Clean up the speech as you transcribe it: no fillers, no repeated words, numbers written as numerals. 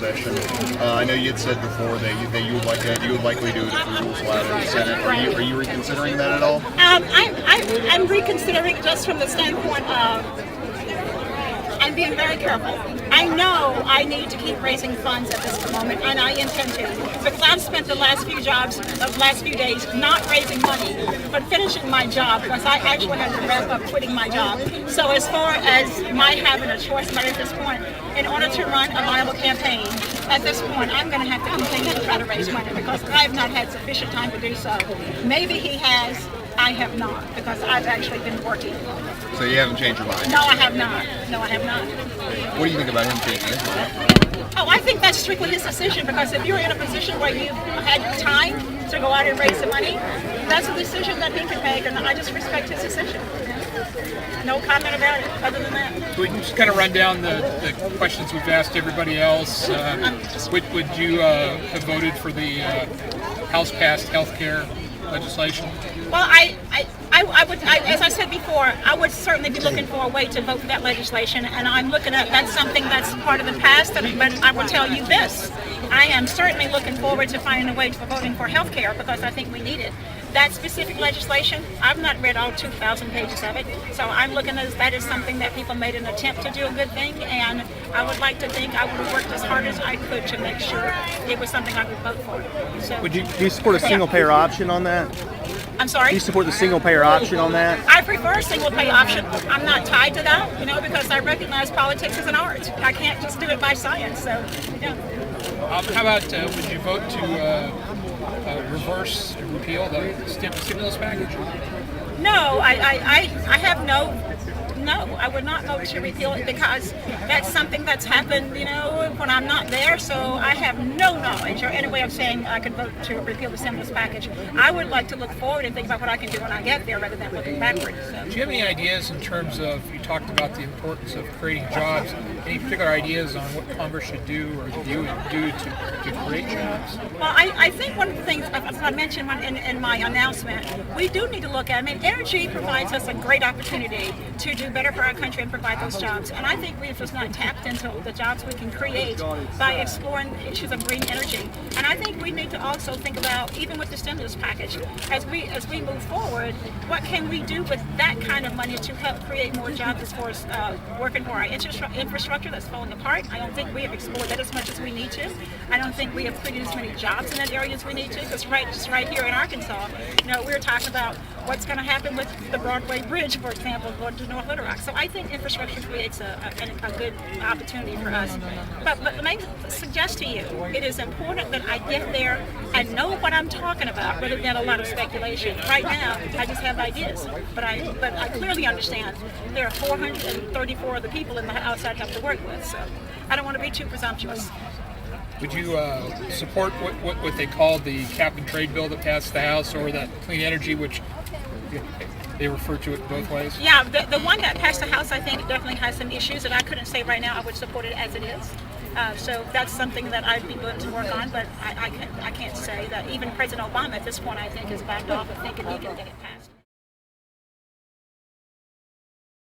session. I know you had said before that you would likely do it if the rules allowed in the Senate. Are you reconsidering that at all? I'm reconsidering just from the standpoint of I'm being very careful. I know I need to keep raising funds at this moment, and I intend to, because I've spent the last few days not raising money, but finishing my job, because I actually had to wrap up quitting my job. So as far as my having a choice at this point, in order to run a viable campaign, at this point, I'm going to have to continue to try to raise money, because I have not had sufficient time to do so. Maybe he has. I have not, because I've actually been working. So you haven't changed your mind? No, I have not. No, I have not. What do you think about him changing his mind? Oh, I think that's strictly his decision, because if you're in a position where you've had time to go out and raise the money, that's a decision that he can make, and I just respect his decision. No comment about it other than that. So we can just kind of run down the questions we've asked everybody else. Would you have voted for the House-passed health care legislation? Well, I would, as I said before, I would certainly be looking for a way to vote for that legislation, and I'm looking at that's something that's part of the past. But I will tell you this: I am certainly looking forward to finding a way for voting for health care, because I think we need it. That specific legislation, I've not read all 2,000 pages of it, so I'm looking at that as something that people made an attempt to do a good thing, and I would like to think I would have worked as hard as I could to make sure it was something I would vote for. So, do you support a single-payer option on that? I'm sorry? Do you support the single-payer option on that? I prefer a single-payer option. I'm not tied to that, because I recognize politics is an art. I can't just do it by science, so, yeah. How about, would you vote to reverse and repeal the stimulus package? No, I have no, I would not vote to repeal it, because that's something that's happened, when I'm not there, so I have no knowledge or any way of saying I could vote to repeal the stimulus package. I would like to look forward and think about what I can do when I get there rather than looking backwards. So. Do you have any ideas in terms of, you talked about the importance of creating jobs, any particular ideas on what Congress should do or you would do to create jobs? Well, I think one of the things, as I mentioned in my announcement, we do need to look at, energy provides us a great opportunity to do better for our country and provide those jobs. And I think we've just not tapped into the jobs we can create by exploring issues of green energy. And I think we need to also think about, even with the stimulus package, as we move forward, what can we do with that kind of money to help create more jobs as far as working for our infrastructure that's falling apart. I don't think we have explored that as much as we need to. I don't think we have created as many jobs in that area as we need to, because just right here in Arkansas, we're talking about what's going to happen with the Broadway Bridge, for example, going to North Little Rock. So I think infrastructure creates a good opportunity for us. But let me suggest to you, it is important that I get there and know what I'm talking about, rather than a lot of speculation. Right now, I just have ideas, but I clearly understand there are 434 other people in the House I'd have to work with, so I don't want to be too presumptuous. Would you support what they call the cap and trade bill that passed the House, or that clean energy, which they refer to it both ways? Yeah, the one that passed the House, I think, definitely has some issues, and I couldn't say right now I would support it as it is. So that's something that I'd be willing to work on, but I can't say that even President Obama at this point, I think, has backed off of thinking he can get it passed.